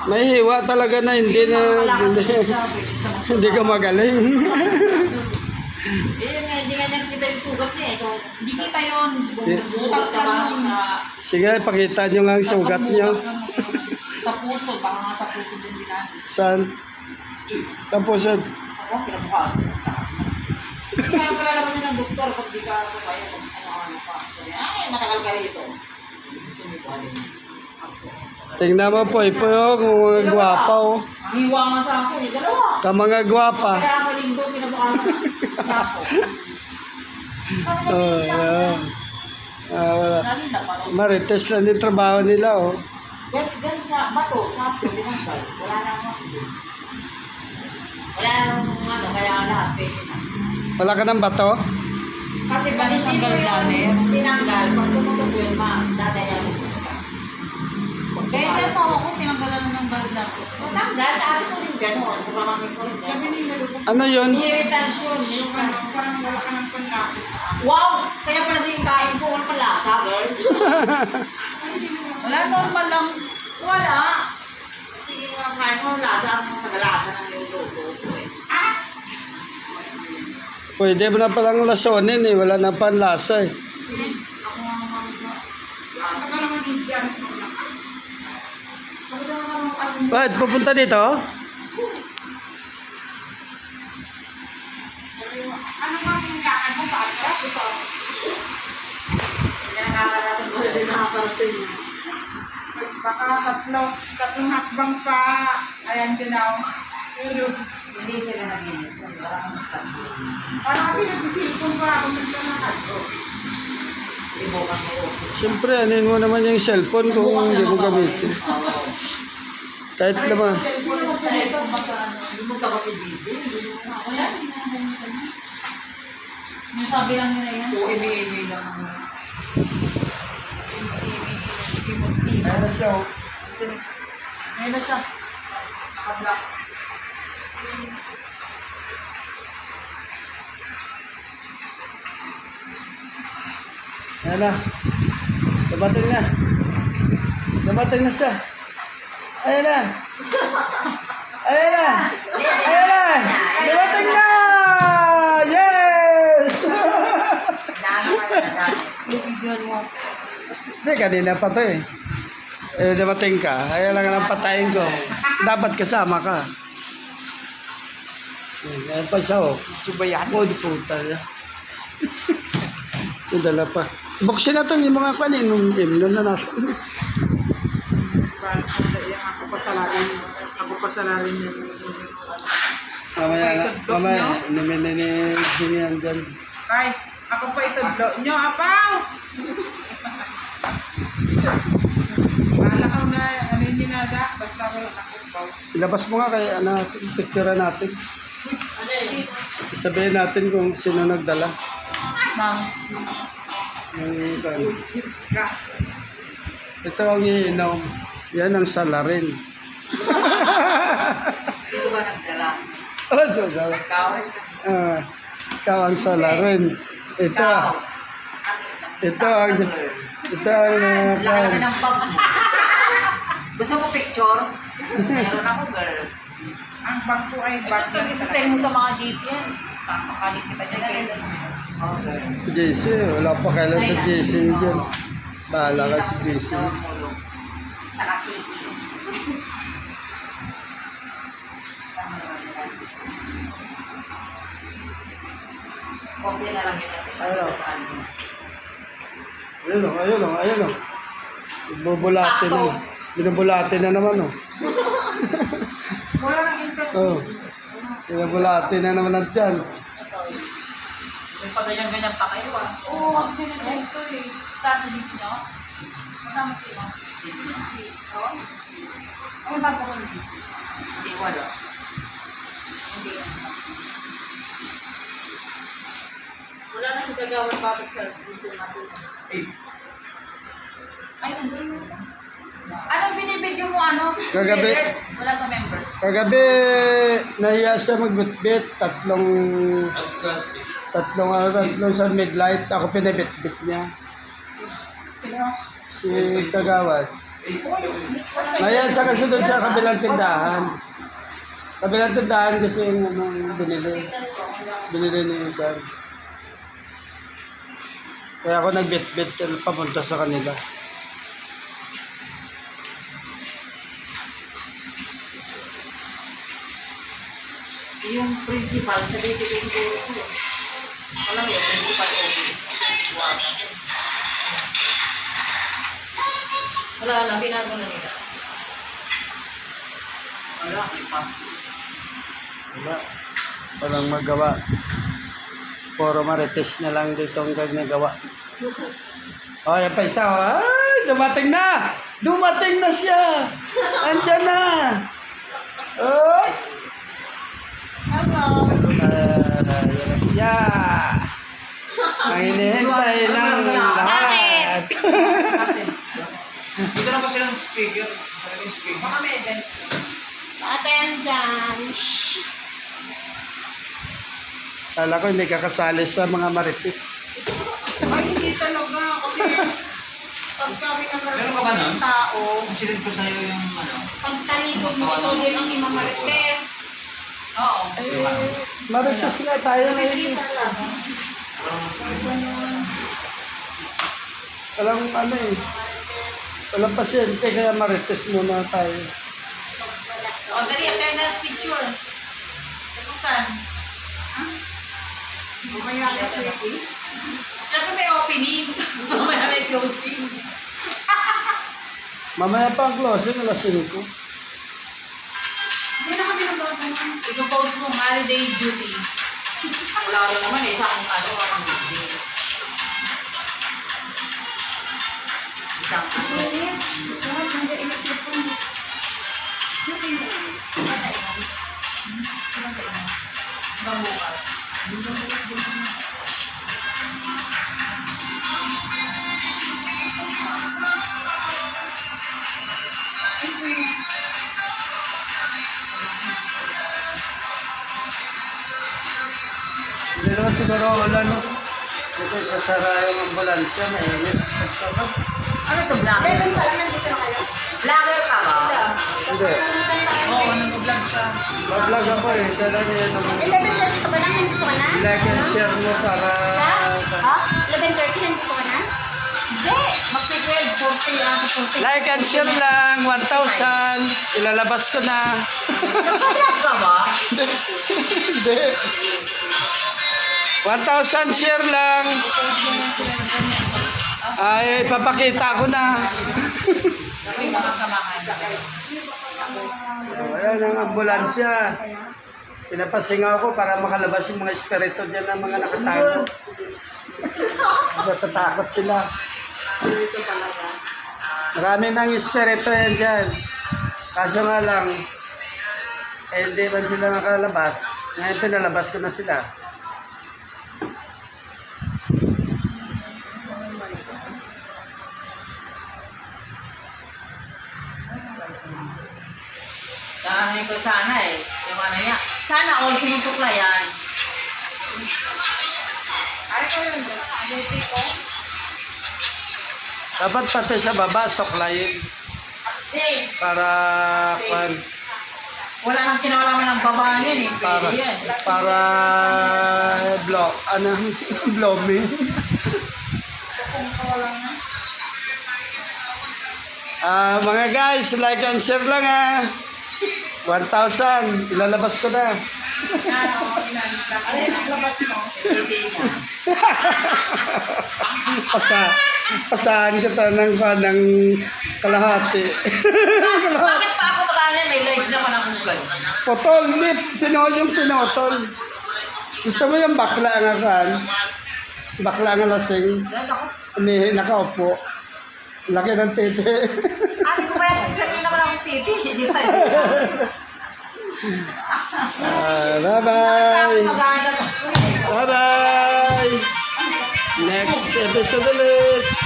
May hiwa talaga na hindi hindi ka magaling. Hindi nga kita yung sugat niya eh. Hindi kita yun. Butas ka lang. Sige, pakita nyo nga ang sugat nyo. Sa puso. Baka nga sa puso din din natin. Saan? Sa puso. Ako, kinabukas. Hindi ka palalabasin ng doktor pag di ka kaya ano pa. Ay, matagal ka rito. Tingnan mo po, ipo kung mga gwapa o. Hiwa nga sa akin eh. Dalawa. Ka mga gwapa. Kaya ako lindo, kinabukasan. Ako. Oh, yeah. Wala. Marites lang din trabaho nila, oh. Gan sa bato, sa ato, binanggal. Wala na ako. Wala na akong ano, kaya lahat pwede na. Wala ka ng bato? Kasi pag hindi mo yung tinanggal, pag tumutok yun, dadialysis ka. Kaya yung asawa ko, tinanggalan na ng ganda ko. Matanggal, sa akin ko rin gano'n. Sa pamangkin ko rin gano'n. Ano yun? Irritation, yung ano, parang wala ka ng panlasa sa akin. Wow! Kaya pala sa yung kain ko, wala panlasa, girl. Wala, normal lang. Wala. Kasi yung mga kain ko, lasa ang tagalasa ng yung logo ko eh. Pwede mo na palang lasonin eh. Wala na panlasa eh. Ako nga naman sa... Tagal naman yung dyan. Bakit? Pupunta dito? Ano ba yung kakan mo? Paatras? Ito. Hindi nakakarating mo rin nakakarating. Baka tatlong hakbang pa. Ayan, tinaw. Hindi sila naginis. Parang kasi nagsisilipon pa ako naglalakad. Ibukas mo yung office. Siyempre, anin mo naman yung cellphone kung hindi mo gamitin. Kahit naman. Lumog ka ba si DC? Wala. Yung sabi lang nila yan. Oo, imi-imi lang. Ayan na siya oh. Ngayon na siya. Nakablock. Ayan na. Dabating na. Dabating na siya. Ayan na. Ayan na. Ayan na. Dabating na! Yes! Hindi, kanina pa to eh. Eh, dabating ka. Ayan lang ang patayin ko. Dapat kasama ka. Ayan pa siya oh. Subayan. Oh, di puta niya. Yung dala pa. Buksin na ito yung mga kanin nung himno na nasa. Ako pa salarin niya. Mamaya, inimininisin yan dyan. Ay, ako pa itudlo nyo, apaw! Malakaw na, ano yung ginada? Basta wala nakumpaw. Ilabas mo nga kay picture natin. Sasabihin natin kung sino nagdala. Nang, Yung, ito ang iinom. Yan ang salarin. Sino ba nagdala? Oh, dala. Ikaw? Ikaw ang salarin. Ito ang Laki ng bag. Gusto mo picture? Meron ako, girl. Ang bag ko ay bag na isasend mo sa mga GC yan. Sasakalin kita dyan kayo. Oh, girl. JC. Wala pa kailan sa JC dyan. Bahala ka sa JC. Nakasiki. Kopya na lang yun. Ayun. Saan mo? Ayun o. Bubulate na. Binubulate na naman o. wala nang internet. Oh. Binubulate na naman ang tiyan. May paganyan-ganyan pa kayo ah. Oo, kasi sinasend ko eh. Sa GC nyo? Kasama sila. Ano ba ko ng GC? Hindi, wala. Hindi. Wala na si Kagawad Bakit sa gusto natin. Ay, nandun mo. Anong binibidyo mo ano? Kagabi. Wala sa members. Kagabi, nahiya siya magbitbit. Tatlong sa midlight. Ako pinabitbit niya. Si Kagawad. Ngayon sa kasunod sa kabilang tindahan. Kabilang tindahan kasi yung binili. Binili ni Isan. Kaya ako nagbit-bit papunta sa kanila. Yung principal, sa bibigay ko ito. Alam mo yung principal office. Wala na, binago na nila. Wala, ipas. Wala. Walang magawa. Puro marites na lang dito ang nagawa. Oh, yan pa isa. Ay, dumating na! Dumating na siya! Andyan na! Oy! Hello. Yan na siya! Ang hinihintay ng lahat. Dito na ba silang speaker? Talagang speaker. Baka may event. Attendance. Kala ko hindi kakasali sa mga marites. Ay, hindi talaga. Kasi pag kami Meron ka ba nun? ng tao, Ang silid ko sa'yo yung ano. pag talikod mo ito din ang imamarites. Oo. Marites nga tayo ngayon. Walang ano eh. Walang pasyente kaya marites muna tayo. O, dali, attendance picture. Kasusan. Mamaya ka please. Siyempre may opening. Mamaya may closing. Mamaya pa ang closing, alas 5. Hindi na kami nagbabanan. Ito-post mong holiday duty. Wala rin naman eh, isang ano, ang bibigay. Isang ano. Ulit. Lahat nandiyan electric phone. Bamukas. Hindi naman siguro wala no. Ito sasara yung ambulansya, mainit. Ano to, vlogger? Meron pa lang nandito na kayo. Vlogger ka ba? Hindi. Oo, nag-vlog siya. Mag-vlog ako eh. Kaya niya naman. 11:30 ka ba lang? Nandito ka na? Like and share mo para... Ha? 11:30 nandito ka na? Hindi. Mag-12, 40 ako, 40. Like and share lang, 1,000. Ilalabas ko na. Nag-vlog ka ba? Hindi. 1,000 share lang. Ay, papakita ko na. May mga samahan. So, ayan ang ambulansya. Pinapasingaw ko para makalabas yung mga espiritu dyan ng mga nakatago. Natatakot sila. Marami ng espiritu yan dyan. Kaso nga lang, hindi man sila nakalabas. Ngayon pinalabas ko na sila. Dahil ko sana eh. Yung ano niya. Sana all sinusuklayan. Ay, ko yun. Duty ko. Dapat pati sa baba, soklayin. Hey, Para, wala nang kinalaman ng baba niyan eh. para, Pwede yan. para, blooming. Mga guys, like and share lang 1,000, ilalabas ko na. Ano yung labas mo? Pwede niya. Pasahan kita ng kalahati. Bakit pa ako magkano? May live naman akong ganun. Potol, hindi, yung pinotol. Gusto mo yung bakla nga kan? Bakla nga lasing. Dahil ako, Nakaupo. Laki ng tete. ate ko ba yan? Sarili naman akong titi. Hindi pa. Bye-bye. Magkano? Bye-bye. Next episode ulit.